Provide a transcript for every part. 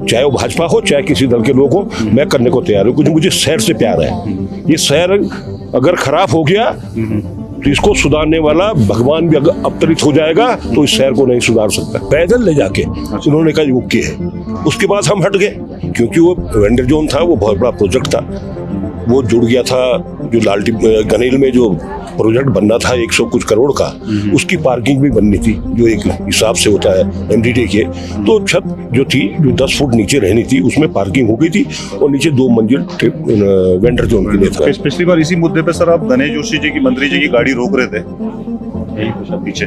चाहे वो भाजपा हो चाहे किसी दल के लोग हो, मैं करने को तैयार हूँ, क्योंकि मुझे शहर से प्यार है। ये शहर अगर खराब हो गया तो इसको सुधारने वाला भगवान भी अगर अवतरित हो जाएगा तो इस शहर को नहीं सुधार सकता। पैदल ले जाके उन्होंने कहा ओके है। उसके बाद हम हट गए, क्योंकि वो वेंडर जोन था, वो बहुत बड़ा प्रोजेक्ट था, वो जुड़ गया था। जो लालटी गनेल में जो प्रोजेक्ट बनना था 100 कुछ करोड़ का, उसकी पार्किंग भी बननी थी, जो एक हिसाब से होता है एमडीडी के। तो छत जो थी, जो 10 फुट नीचे रहनी थी, उसमें पार्किंग हो गई थी और नीचे 2 मंजिल वेंडर जोन के लिए था। पिछली बार इसी मुद्दे पे सर आप गणेश जोशी जी की, मंत्री जी की गाड़ी रोक रहे थे यही पीछे।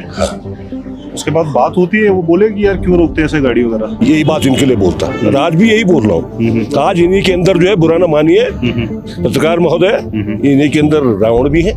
उसके बाद बात होती है, वो बोले कि यार क्यों रोकते हैं ऐसे गाड़ी वगैरह। यही बात इनके लिए बोलता, आज भी यही बोल रहा हूँ। आज इन्हीं के अंदर जो है, बुरा ना मानिए पत्रकार महोदय, इन्हीं के अंदर रावण भी है,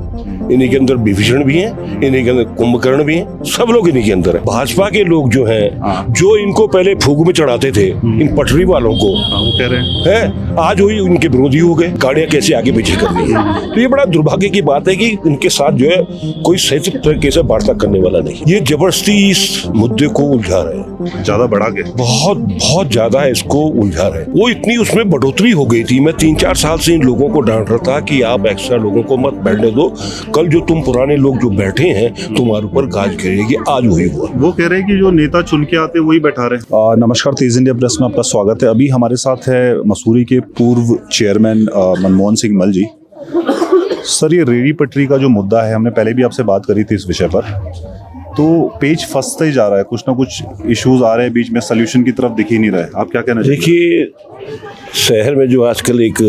इन्हीं के अंदर विभीषण भी है, इन्हीं के अंदर कुंभकर्ण भी है, सब लोग इन्हीं के अंदर है। भाजपा के लोग जो हैं, जो इनको पहले फूग में चढ़ाते थे, इन पटरी वालों को, वो कह रहे हैं आज वही उनके विरोधी हो गए। गाड़ियां कैसे आगे पीछे करनी है, तो ये बड़ा दुर्भाग्य की बात है कि इनके साथ जो है कोई सही तरीके से वार्ता करने वाला नहीं। ये जबरदस्ती इस मुद्दे को उलझा रहे हैं, ज्यादा बढ़ा के, बहुत बहुत ज्यादा इसको उलझा रहे हैं। वो इतनी उसमें बढ़ोतरी हो गई थी। मैं 3-4 साल से इन लोगों को डांट रहा था कि आप एक्स्ट्रा लोगों को मत बैठने दो, कल जो तुम पुराने लोग जो बैठे हैं तुम्हारे ऊपर गाज गिरेगी। आज वही हुआ। वो कह रहे हैं कि जो नेता चुन के आते वही बैठा रहे। नमस्कार, तेज इंडिया प्रेस में आपका स्वागत है। अभी हमारे साथ है मसूरी के पूर्व चेयरमैन मनमोहन सिंह मल जी। सर, ये रेहड़ी पटरी का जो मुद्दा है, हमने पहले भी आपसे बात करी थी इस विषय पर, तो पेज फंसता ही जा रहा है, कुछ ना कुछ इश्यूज आ रहे हैं बीच में, सोल्यूशन की तरफ दिख ही नहीं रहा है। आप क्या कहना चाहिए? देखिए, शहर में जो आजकल एक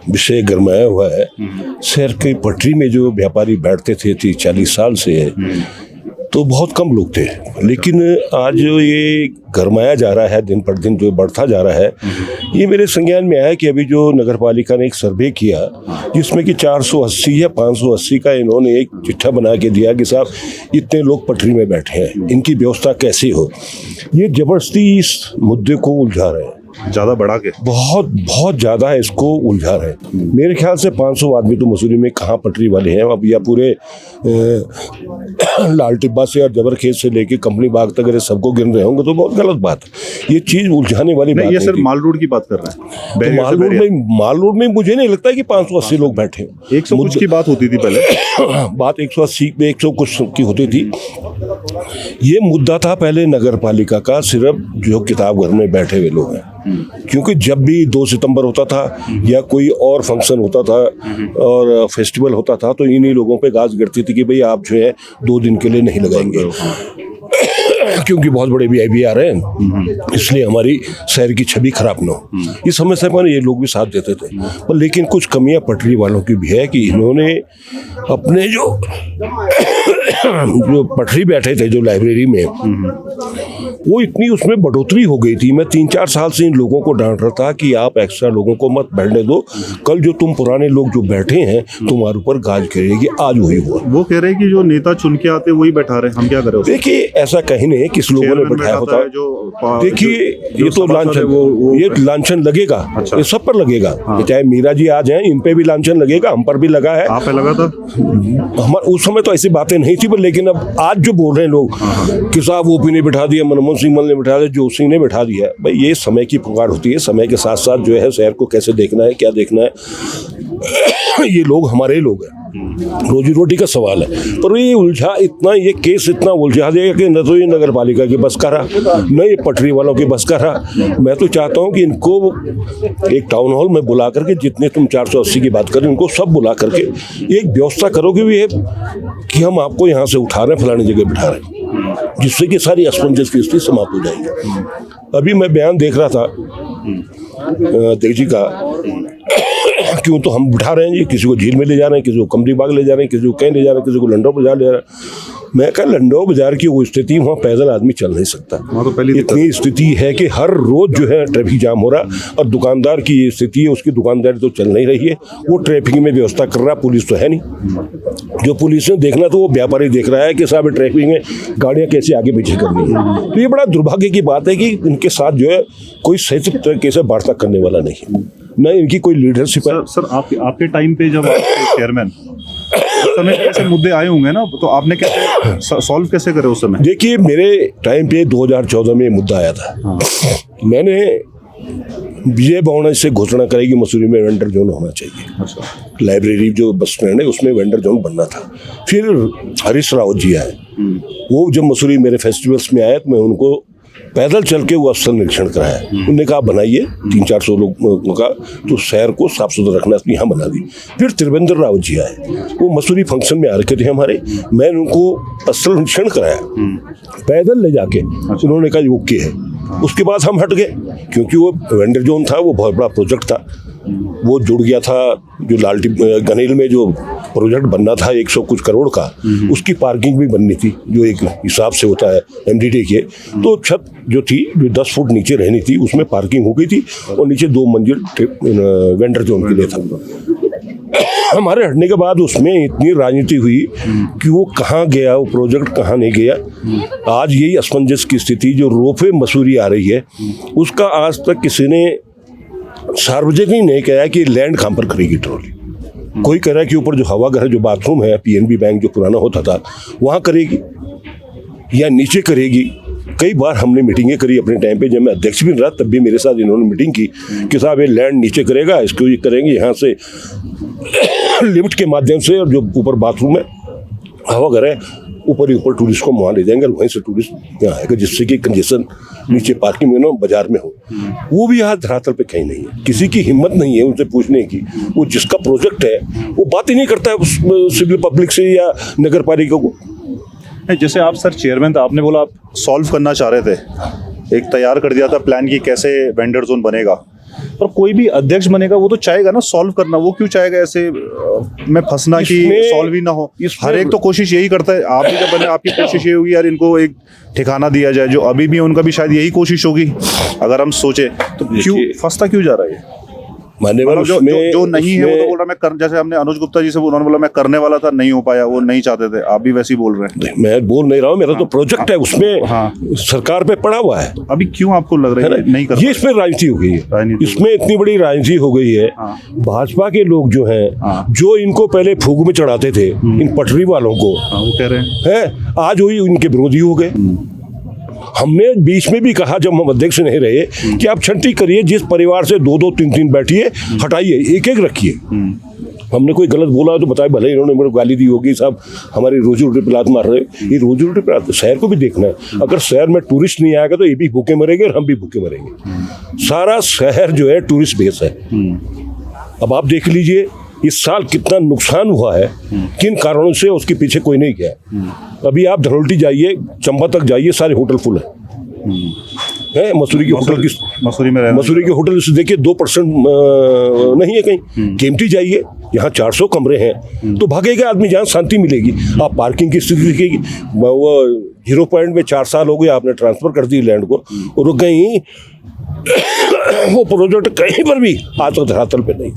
विषय गरमाया हुआ है, शहर की पटरी में जो व्यापारी बैठते थे 30-40 साल से, तो बहुत कम लोग थे। लेकिन आज जो ये गरमाया जा रहा है, दिन पर दिन जो बढ़ता जा रहा है, ये मेरे संज्ञान में आया कि अभी जो नगर पालिका ने एक सर्वे किया, जिसमें कि 480 या 580 का इन्होंने एक चिट्ठा बना के दिया कि साहब इतने लोग पटरी में बैठे हैं, इनकी व्यवस्था कैसी हो। ये जबरदस्ती इस मुद्दे को उलझा रहे हैं, ज्यादा बढ़ा के, बहुत बहुत ज्यादा इसको उलझा रहे हैं। मेरे ख्याल से 500 आदमी तो मसूरी में कहाँ पटरी वाले हैं अब, या पूरे लाल टिब्बा से और जबरखेत से लेके कंपनी बाग तक अगर सबको गिन रहे होंगे तो बहुत गलत बात है। ये चीज उलझाने वाली बात ये सर माल रोड की बात कर रहे हैं। तो माल रोड में मुझे नहीं लगता कि 580 लोग बैठे हैं। 100 कुछ की बात होती थी पहले बात 180 में 100 कुछ की होती थी। ये मुद्दा था पहले नगर पालिका का, सिर्फ जो किताब घर में बैठे हुए लोग हैं। क्योंकि जब भी 2 सितंबर होता था या कोई और फंक्शन होता था और फेस्टिवल होता था, तो इन्हीं लोगों पे गाज गिरती थी कि भाई आप जो है 2 दिन के लिए नहीं लगाएंगे क्योंकि बहुत बड़े वीआईपी आ रहे हैं, इसलिए हमारी शहर की छवि खराब ना हो। इस समस्या पर ये लोग भी साथ देते थे। पर लेकिन कुछ कमियां पटरी वालों की भी है कि इन्होंने अपने जो पटरी बैठे थे जो लाइब्रेरी में, वो इतनी उसमें बढ़ोतरी हो गई थी। मैं 3-4 साल से इन लोगों को डांट रहा था कि आप एक्स्ट्रा लोगों को मत बैठने दो, कल जो तुम पुराने लोग जो बैठे हैं तुम्हारे ऊपर गाज गिरेगी। आज वही हुआ। वो कह रहे हैं कि जो नेता चुन के आते वही बैठा रहे, हम क्या करें? देखिए, ऐसा कहीं नहीं किस लोगों ने बैठाया होता है। देखिए, ये तो लांछन, ये लांछन लगेगा। ये सब पर लगेगा। चाहे मीरा जी आ जाएं, इन पे भी लांछन लगेगा, हम पर भी लगा है। आप पे लगा था? हमारे उस समय तो ऐसी बातें नहीं थी, पर लेकिन अब आज जो बोल रहे हैं लोग कि साहब ओपी ने बिठा दिया, मनमोहन सिंह मल ने बिठा दिया, जोशी ने बिठा दिया, भाई ये समय की पुकार होती है। समय के साथ साथ जो है शहर को कैसे देखना है, क्या देखना है, ये लोग हमारे लोग हैं, रोजी रोटी का सवाल है। पर ये उलझा इतना, ये केस इतना उलझा देगा कि न तो ये नगर पालिका की बस का रहा, न ये पटरी वालों की बस का रहा। मैं तो चाहता हूँ कि इनको एक टाउन हॉल में बुला करके, जितने तुम 480 की बात करें, इनको सब बुला करके एक व्यवस्था करोगे भी है कि हम आपको यहाँ से उठा रहे हैं, फलानी जगह बिठा रहे हैं, जिससे कि सारी असमंजस की स्थिति समाप्त हो जाएगी। अभी मैं बयान देख रहा था देव जी का, क्यों तो हम बिठा रहे हैं जी, किसी को झील में ले जा रहे हैं, किसी को कमरी बाग ले जा रहे हैं, किसी को कहीं ले जा रहे हैं, किसी को लंडो बाजार ले जा रहे हैं। मैं कहा लंडो बाजार की वो स्थिति, वहाँ पैदल आदमी चल नहीं सकता। तो पहले इतनी स्थिति है कि हर रोज जो है ट्रैफिक जाम हो रहा, और दुकानदार की ये स्थिति है, उसकी दुकानदारी तो चल नहीं रही है, वो ट्रैफिक में व्यवस्था कर रहा, पुलिस तो है नहीं। जो पुलिस ने देखना तो वो व्यापारी देख रहा है कि साहब ट्रैफिक में गाड़ियाँ कैसे आगे पीछे करनी है। तो ये बड़ा दुर्भाग्य की बात है कि इनके साथ जो है कोई सही तरीके से वार्ता करने वाला नहीं है, न इनकी कोई लीडरशिप है। सर आपके टाइम पे जब चेयरमैन उस समय ऐसे मुद्दे आए होंगे ना, तो आपने कैसे सॉल्व कैसे करे उस समय? देखिए, मेरे टाइम पे 2014 में ये मुद्दा आया था। हाँ। मैंने विजय भवन से घोषणा करी कि मसूरी में वेंडर जोन होना चाहिए। अच्छा। लाइब्रेरी जो बस स्टैंड है उसमें वेंडर जोन बनना था। फिर हरीश रावत जी आए, वो जब मसूरी मेरे फेस्टिवल्स में आए तो मैं उनको पैदल चल के वो स्थल निरीक्षण कराया। उन्होंने कहा बनाइए 300-400 लोगों का, तो शहर को साफ सुथरा रखना, यहाँ बना दी। फिर त्रिवेंद्र रावत जी आए, वो मसूरी फंक्शन में आ रखे थे हमारे, मैंने उनको स्थल निरीक्षण कराया पैदल ले जाके। उन्होंने कहा ओके है। उसके बाद हम हट गए, क्योंकि वो वेंडर जोन था, वो बहुत बड़ा प्रोजेक्ट था, वो जुड़ गया था। जो लालटी गनेल में जो प्रोजेक्ट बनना था 100 कुछ करोड़ का, उसकी पार्किंग भी बननी थी, जो एक हिसाब से होता है एमडीडी के। तो छत जो थी, जो 10 फुट नीचे रहनी थी, उसमें पार्किंग हो गई थी, और नीचे 2 मंजिल वेंडर जोन के लिए था। हमारे हटने के बाद उसमें इतनी राजनीति हुई कि वो कहाँ गया, वो प्रोजेक्ट कहाँ नहीं गया। आज यही असमंजस की स्थिति जो रोपवे मसूरी आ रही है, उसका आज तक किसी ने सार्वजनिक नहीं कहा कि लैंड कहाँ पर खरीदी ट्रॉली। कोई कह रहा है कि ऊपर जो हवाघर जो बाथरूम है, पीएनबी बैंक जो पुराना होता था, वहाँ करेगी या नीचे करेगी। कई बार हमने मीटिंगें करी अपने टाइम पे, जब मैं अध्यक्ष भी रहा तब भी मेरे साथ इन्होंने मीटिंग की कि साहब ये लैंड नीचे करेगा, इसको ये करेंगे यहाँ से लिफ्ट के माध्यम से, और जो ऊपर बाथरूम है, हवाघर है, ऊपर ही ऊपर टूरिस्ट को वहाँ ले जाएंगे, वहीं से टूरिस्ट यहाँ आएगा, जिससे कि कंजेशन नीचे पार्किंग में ना बाजार में हो। वो भी यहाँ धरातल पे कहीं नहीं है, किसी की हिम्मत नहीं है उनसे पूछने की। वो जिसका प्रोजेक्ट है वो बात ही नहीं करता है उस सिविल पब्लिक से या नगर पालिका को। जैसे आप सर चेयरमैन थे, आपने बोला आप सॉल्व करना चाह रहे थे, एक तैयार कर दिया था प्लान की कैसे वेंडर जोन बनेगा, पर कोई भी अध्यक्ष बनेगा वो तो चाहेगा ना सॉल्व करना। वो क्यों चाहेगा ऐसे में फंसना कि सॉल्व ही ना हो? हर एक तो कोशिश यही करता है। आप भी जब बने, आपकी कोशिश ये होगी यार इनको एक ठिकाना दिया जाए, जो अभी भी उनका भी शायद यही कोशिश होगी अगर हम सोचे तो। क्यों फंसता क्यों जा रहा है ये? मान्यवर जो नहीं है वो तो बोल रहा मैं जैसे हमने अनुज गुप्ता जी से उन्होंने बोला मैं करने वाला था, नहीं हो पाया, वो नहीं चाहते थे। आप भी वैसे ही बोल रहे हैं। मैं बोल नहीं रहा हूँ, मेरा तो प्रोजेक्ट है, उसमें सरकार पे पड़ा हुआ है। अभी क्यों आपको लग रहा है नहीं कर? ये इसमें राजनीति हो गई है, इसमें इतनी बड़ी राजनीति हो गई है। भाजपा के लोग जो हैं, जो इनको पहले फूक में चढ़ाते थे, इन पटरी वालों को, वो कह रहे हैं आज वही इनके विरोधी हो गए। हमने बीच में भी कहा जब हम अध्यक्ष नहीं रहे कि आप छंटी करिए, जिस परिवार से 2-2, 3-3 बैठिए, हटाइए, एक-एक रखिए। हमने कोई गलत बोला तो बताए, भले इन्होंने मेरे गाली दी होगी, साहब हमारी रोजी रोटी पे लात मार रहे। ये रोजी रोटी पे शहर को भी देखना है। अगर शहर में टूरिस्ट नहीं आएगा तो ये भी भूखे मरेंगे और हम भी भूखे मरेंगे। सारा शहर जो है टूरिस्ट बेस है। अब आप देख लीजिए इस साल कितना नुकसान हुआ है, किन कारणों से, उसके पीछे कोई नहीं गया। अभी आप धरोल्टी जाइए, चंबा तक जाइए, सारे होटल फुल है। मसूरी के होटल की, मसूरी के होटल से देखिए 2% नहीं है कहीं। केम्प्टी जाइए, यहाँ 400 कमरे हैं, तो भागेगा आदमी, जहाँ शांति मिलेगी। आप पार्किंग की स्थिति देखिएगी, वो 0 पॉइंट में 4 साल हो गए, आपने ट्रांसफर कर दी लैंड को, और कहीं वो प्रोजेक्ट कहीं पर भी आज तक धरातल पे नहीं।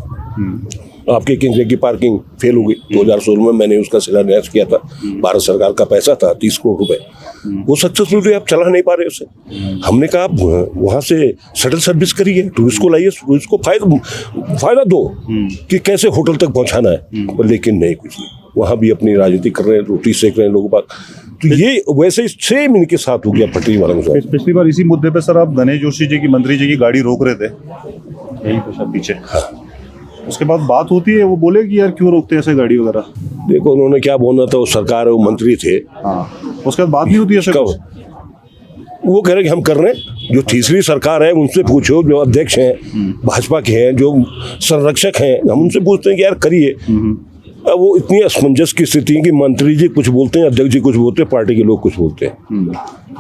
आपके किंग्स की पार्किंग फेल हो गई। 2016 में मैंने उसका शिलान्यास किया था, भारत सरकार का पैसा था 30 करोड़ रुपए, वो सक्सेसफुली आप चला नहीं पा रहे उसे। हमने कहा आप वहाँ से शटल सर्विस करिए, टूरिस्ट को लाइए, टूरिस्ट को फायदा दो कि कैसे होटल तक पहुँचाना है। लेकिन नहीं, कुछ नहीं, वहाँ भी अपनी राजनीति कर रहे हैं, रोटी सेक रहे हैं लोगों पर। तो ये वैसे ही सेम इनके साथ हो गया पटरी वालों के साथ। पिछली बार इसी मुद्दे पे सर आप गणेश जोशी जी की, मंत्री जी की गाड़ी रोक रहे थे यही तो सब पीछे। उसके बाद बात होती है, वो बोले कि यार क्यों रोकते हैं ऐसे गाड़ी वगैरह? देखो उन्होंने क्या बोलना था, वो सरकार है, वो मंत्री थे। उसके बाद बात नहीं होती ऐसे। वो कह रहे कि हम कर रहे हैं, जो तीसरी सरकार है उनसे पूछो, जो अध्यक्ष हैं भाजपा के हैं, जो संरक्षक हैं, हम उनसे पूछते हैं कि यार करिए। अब वो इतनी असमंजस की स्थिति है कि मंत्री जी कुछ बोलते हैं, अध्यक्ष जी कुछ बोलते हैं, पार्टी के लोग कुछ बोलते हैं।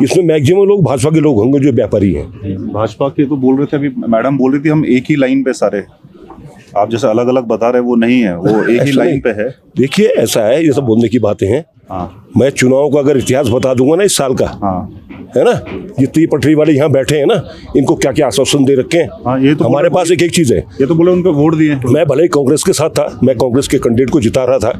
इसमें मैक्सिमम लोग भाजपा के लोग होंगे जो व्यापारी हैं। भाजपा के तो बोल रहे थे, अभी मैडम बोल रही थी हम एक ही लाइन पे सारे, आप जैसे अलग अलग बता रहे, वो नहीं है, वो एक ही लाइन पे है। देखिए ऐसा है, ये सब बोलने की बातें हैं। मैं चुनाव का अगर इतिहास बता दूंगा ना इस साल का, है ना, जितनी पटरी वाले यहाँ बैठे हैं ना, इनको क्या क्या आश्वासन दे रखे हैं। हाँ, ये तो हमारे पास एक चीज़ है, ये तो बोले उनको वोट दिए। मैं भले ही कांग्रेस के साथ था, मैं कांग्रेस के कैंडिडेट को जिता रहा था,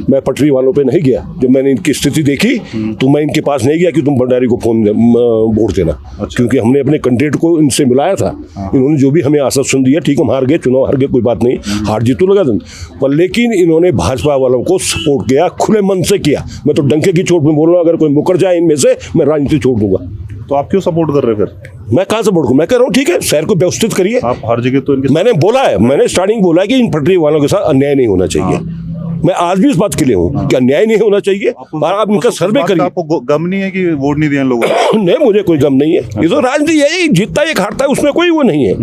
मैं पटरी वालों पे नहीं गया। जब मैंने इनकी स्थिति देखी तो मैं इनके पास नहीं गया कि तुम भंडारी को वोट देना, क्योंकि हमने अपने कैंडिडेट को इनसे मिलाया था। इन्होंने जो भी हमें आश्वासन दिया, ठीक हम हार गए, चुनाव हार गए, कोई बात नहीं, हार जीत तो लगा दें, पर लेकिन इन्होंने भाजपा वालों को सपोर्ट किया, खुले मन से किया। मैं तो डंके की चोट में बोल रहा हूँ, अगर कोई मुकर जाए इनमें से मैं राजनीति छोड़ दूंगा। तो आप क्यों सपोर्ट कर रहे हैं फिर? मैं कहाँ सपोर्ट करूँ? मैं कह रहा हूँ ठीक है, शहर को व्यवस्थित करिए। आप हर जगह तो इनके मैंने बोला है, मैंने स्टार्टिंग बोला है कि इन पटरी वालों के साथ अन्याय नहीं होना चाहिए। मैं आज भी इस बात के लिए हूँ कि अन्याय नहीं होना चाहिए, और आप इनका सर्वे करिए। आपको गम नहीं है कि वोट नहीं दिए इन लोगों को? नहीं, मुझे कोई गम नहीं है, ये तो राजनीति है, जीतता है हारता है, उसमें कोई वो नहीं है।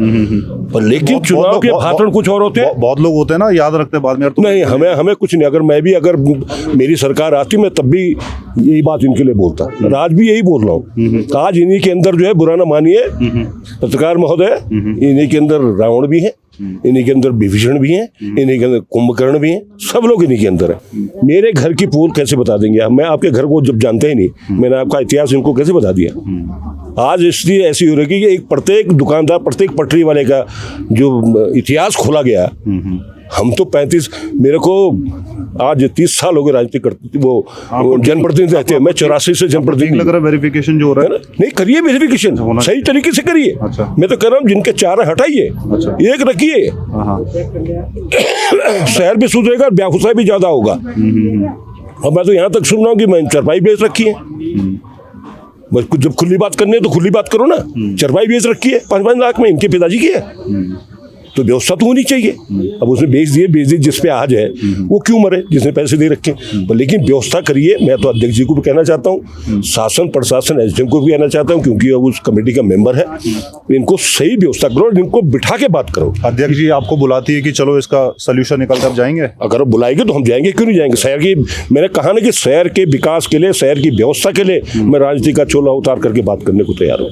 पर लेकिन चुनाव के भाषण कुछ और होते हैं। बहुत लोग होते हैं ना, याद रखते हैं बाद में। नहीं, हमें कुछ नहीं। अगर मेरी सरकार आती, मैं तब भी यही बात इनके लिए बोलता, आज भी यही बोल रहा हूँ। आज इन्हीं के अंदर जो है, बुरा ना मानिए पत्रकार महोदय, इन्हीं के अंदर रावण भी है, इन्हीं के अंदर विभीषण भी हैं, इन्हीं के अंदर कुंभकर्ण भी हैं, सब लोग इन्हीं के अंदर है। मेरे घर की पोल कैसे बता देंगे? मैं आपके घर को जब जानते ही नहीं, मैंने आपका इतिहास इनको कैसे बता दिया? आज स्थिति ऐसी हो रही है कि एक प्रत्येक दुकानदार, प्रत्येक पटरी वाले का जो इतिहास खोला गया। हम तो 35, मेरे को आज 30 साल हो गए राजनीति करते, वो जनप्रतिनिधि रहते हैं। मैं 84 से जनप्रतिनिधि। लग रहा है वेरिफिकेशन जो हो रहा है? नहीं, करिए वेरिफिकेशन, सही तरीके से करिए। अच्छा। मैं तो कह रहा हूँ जिनके 4 हटाइए, एक रखिए, शहर भी सुधरेगा, व्यावसाय भी ज्यादा होगा। और मैं तो यहाँ तक सुन रहा हूँ कि मैं चरपाई बेच रखी है। बस जब खुली बात करनी है तो खुली बात करो ना। चरपाई बेच रखी है 5-5 लाख में, इनके पिताजी की है। तो व्यवस्था तो होनी चाहिए। अब उसने बेच दिए जिस पे आज है, वो क्यों मरे जिसने पैसे दे रखे। पर लेकिन व्यवस्था करिए। मैं तो अध्यक्ष जी को भी कहना चाहता हूँ, शासन प्रशासन एसडीएम को भी कहना चाहता हूँ, क्योंकि अब उस कमेटी का मेंबर है, इनको सही व्यवस्था करो, इनको बिठा के बात करो। अध्यक्ष जी आपको बुलाती है कि चलो इसका सोल्यूशन निकल कर जाएंगे? अगर बुलाएंगे तो हम जाएंगे, क्यों नहीं जाएंगे। शहर की, मैंने कहा ना कि शहर के विकास के लिए, शहर की व्यवस्था के लिए मैं राजनीति का चोला उतार करके बात करने को तैयार हूँ।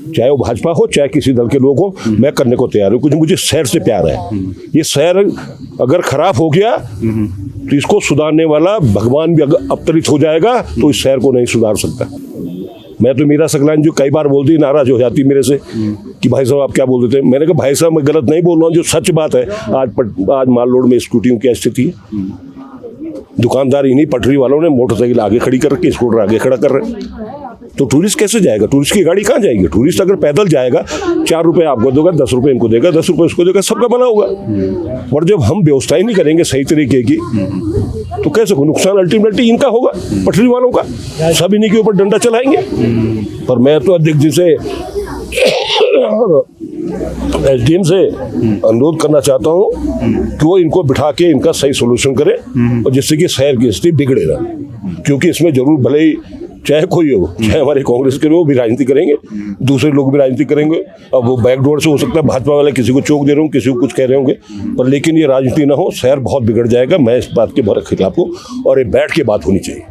चाहे वो भाजपा हो, चाहे किसी दल के लोग हो, मैं करने को तैयार हूँ, क्योंकि मुझे शहर से प्यार है। ये शहर अगर खराब हो गया तो इसको सुधारने वाला भगवान भी अगर अवतरित हो जाएगा तो इस शहर को नहीं सुधार सकता। मैं तो मीरा सकलाइन जो कई बार बोलती, नाराज हो जाती मेरे से कि भाई साहब आप क्या बोल देते हैं। मैंने कहा भाई साहब मैं गलत नहीं बोल रहा हूँ, जो सच बात है। आज माल रोड में स्कूटियों की स्थिति है, दुकानदार इन्हीं पटरी वालों ने मोटरसाइकिल आगे खड़ी कर रखी, स्कूटर आगे खड़ा कर रहे हैं। तो टूरिस्ट कैसे जाएगा? टूरिस्ट की गाड़ी कहाँ जाएगी? टूरिस्ट अगर पैदल जाएगा, 4 रुपए आपको देगा, 10 रुपए इनको देगा, 10 रुपए उसको देगा, सबका भला होगा। और जब हम व्यवस्था ही नहीं करेंगे सही तरीके की, तो कैसे हो? नुकसान अल्टीमेटली इनका होगा, पटरी वालों का। सब इन्हीं के ऊपर डंडा चलाएंगे। पर मैं तो अध्यक्ष जी से एसडीएम से अनुरोध करना चाहता हूँ कि वो इनको बिठा के इनका सही सोल्यूशन करे, और जिससे कि शहर की स्थिति बिगड़े ना। क्योंकि इसमें जरूर भले ही चाहे कोई हो, चाहे हमारे कांग्रेस के लोग भी राजनीति करेंगे, दूसरे लोग भी राजनीति करेंगे। अब वो बैकडोर से हो सकता है भाजपा वाले किसी को चौक दे रहे होंगे, किसी को कुछ कह रहे होंगे, पर लेकिन ये राजनीति ना हो, शहर बहुत बिगड़ जाएगा। मैं इस बात के बहुत खिलाफ हूँ, और ये बैठ के बात होनी चाहिए।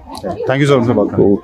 थैंक यू सर, उनसे बात करें।